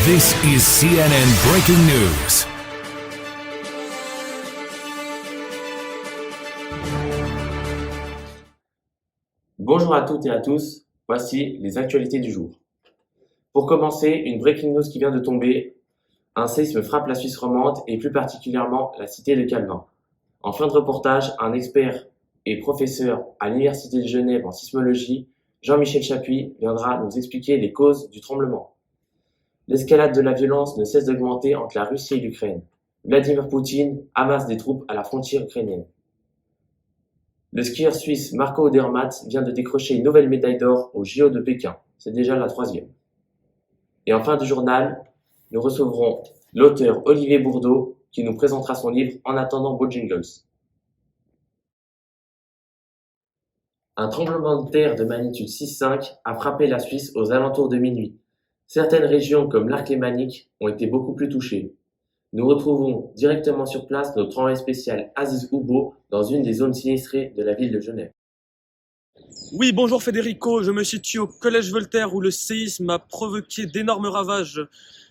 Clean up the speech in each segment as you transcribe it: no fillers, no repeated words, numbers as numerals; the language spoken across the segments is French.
This is CNN Breaking News. Bonjour à toutes et à tous, voici les actualités du jour. Pour commencer, une breaking news qui vient de tomber. Un séisme frappe la Suisse romande et plus particulièrement la cité de Calvin. En fin de reportage, un expert et professeur à l'Université de Genève en sismologie, Jean-Michel Chapuis, viendra nous expliquer les causes du tremblement. L'escalade de la violence ne cesse d'augmenter entre la Russie et l'Ukraine. Vladimir Poutine amasse des troupes à la frontière ukrainienne. Le skieur suisse Marco Odermatt vient de décrocher une nouvelle médaille d'or au JO de Pékin. C'est déjà la 3e. Et en fin de journal, nous recevrons l'auteur Olivier Bourdeau qui nous présentera son livre En attendant Bojangles. Un tremblement de terre de magnitude 6,5 a frappé la Suisse aux alentours de minuit. Certaines régions comme l'Arc lémanique ont été beaucoup plus touchées. Nous retrouvons directement sur place notre envoyé spécial Aziz Oubo dans une des zones sinistrées de la ville de Genève. Oui, bonjour Federico, je me situe au Collège Voltaire où le séisme a provoqué d'énormes ravages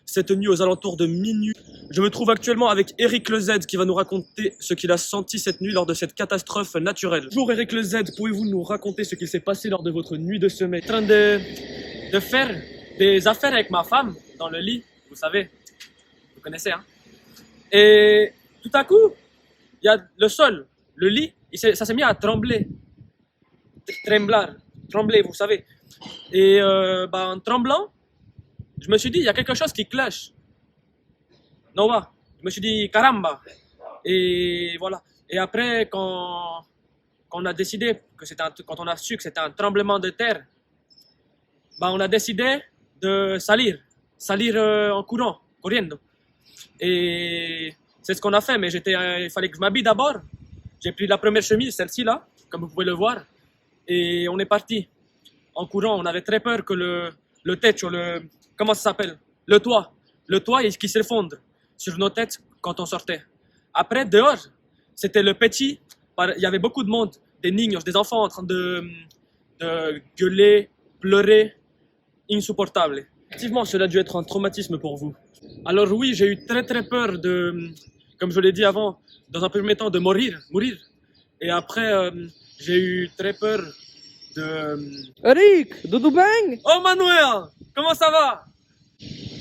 cette nuit aux alentours de minuit. Je me trouve actuellement avec Eric Lez qui va nous raconter ce qu'il a senti cette nuit lors de cette catastrophe naturelle. Bonjour Eric Lez, pouvez-vous nous raconter ce qu'il s'est passé lors de votre nuit de sommeil? Je suis en train de faire des affaires avec ma femme dans le lit, vous savez, vous connaissez hein. Et tout à coup, il y a le sol, le lit, ça s'est mis à trembler. Trembler, vous savez. Et en tremblant, je me suis dit, il y a quelque chose qui cloche. Non, je me suis dit, caramba. Et voilà. Et après, quand on a décidé, quand on a su que c'était un tremblement de terre, on a décidé de salir en courant, corriendo. Et c'est ce qu'on a fait, mais il fallait que je m'habille d'abord. J'ai pris la première chemise, celle-ci là, comme vous pouvez le voir. Et on est parti en courant. On avait très peur que le techo, comment ça s'appelle? Le toit qui s'effondre sur nos têtes quand on sortait. Après, dehors, c'était le petit. Il y avait beaucoup de monde, des niños, des enfants en train de gueuler, pleurer, insupportable. Effectivement, cela a dû être un traumatisme pour vous. Alors oui, j'ai eu très très peur comme je l'ai dit avant, dans un premier temps de mourir. Et après, j'ai eu très peur de... Eric, Doudou Bang! Oh Manuel, comment ça va?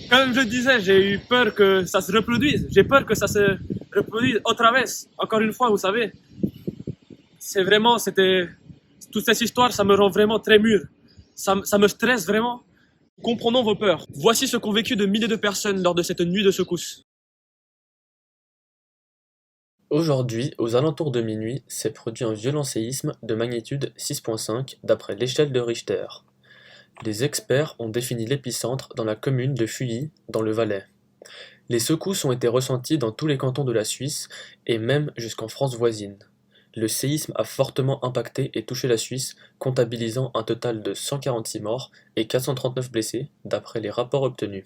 Comme je disais, j'ai eu peur que ça se reproduise. J'ai peur que ça se reproduise au travers. Encore une fois, vous savez, toute cette histoire, ça me rend vraiment très mûr. Ça me stresse vraiment. Comprenons vos peurs. Voici ce qu'ont vécu de milliers de personnes lors de cette nuit de secousses. Aujourd'hui, aux alentours de minuit, s'est produit un violent séisme de magnitude 6,5 d'après l'échelle de Richter. Les experts ont défini l'épicentre dans la commune de Fuilly, dans le Valais. Les secousses ont été ressenties dans tous les cantons de la Suisse et même jusqu'en France voisine. Le séisme a fortement impacté et touché la Suisse, comptabilisant un total de 146 morts et 439 blessés, d'après les rapports obtenus.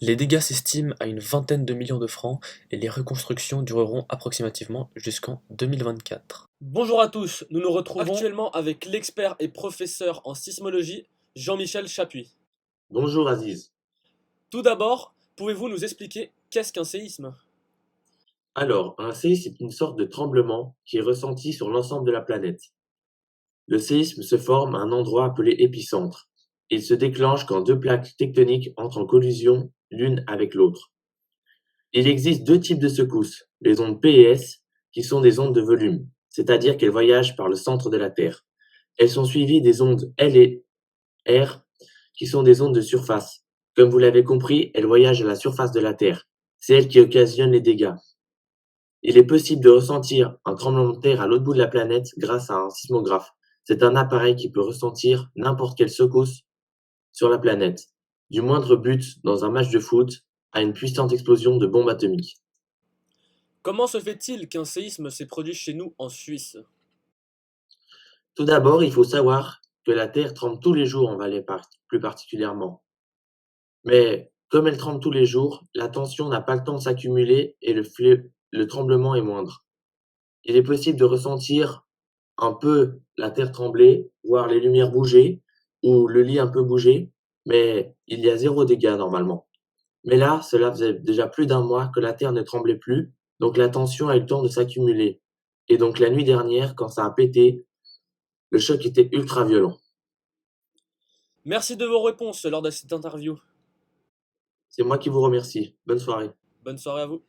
Les dégâts s'estiment à une vingtaine de millions de francs et les reconstructions dureront approximativement jusqu'en 2024. Bonjour à tous, nous nous retrouvons actuellement avec l'expert et professeur en sismologie, Jean-Michel Chapuis. Bonjour Aziz. Tout d'abord, pouvez-vous nous expliquer qu'est-ce qu'un séisme? Alors, un séisme est une sorte de tremblement qui est ressenti sur l'ensemble de la planète. Le séisme se forme à un endroit appelé épicentre. Il se déclenche quand deux plaques tectoniques entrent en collision l'une avec l'autre. Il existe deux types de secousses, les ondes P et S, qui sont des ondes de volume, c'est-à-dire qu'elles voyagent par le centre de la Terre. Elles sont suivies des ondes L et R, qui sont des ondes de surface. Comme vous l'avez compris, elles voyagent à la surface de la Terre. C'est elles qui occasionnent les dégâts. Il est possible de ressentir un tremblement de terre à l'autre bout de la planète grâce à un sismographe. C'est un appareil qui peut ressentir n'importe quelle secousse sur la planète, du moindre but dans un match de foot à une puissante explosion de bombes atomiques. Comment se fait-il qu'un séisme s'est produit chez nous en Suisse? Tout d'abord, il faut savoir que la Terre tremble tous les jours en Valais plus particulièrement. Mais comme elle tremble tous les jours, la tension n'a pas le temps de s'accumuler et le tremblement est moindre. Il est possible de ressentir un peu la terre trembler, voir les lumières bouger ou le lit un peu bouger, mais il y a 0 dégâts normalement. Mais là, cela faisait déjà plus d'un mois que la terre ne tremblait plus, donc la tension a eu le temps de s'accumuler. Et donc la nuit dernière, quand ça a pété, le choc était ultra violent. Merci de vos réponses lors de cette interview. C'est moi qui vous remercie. Bonne soirée. Bonne soirée à vous.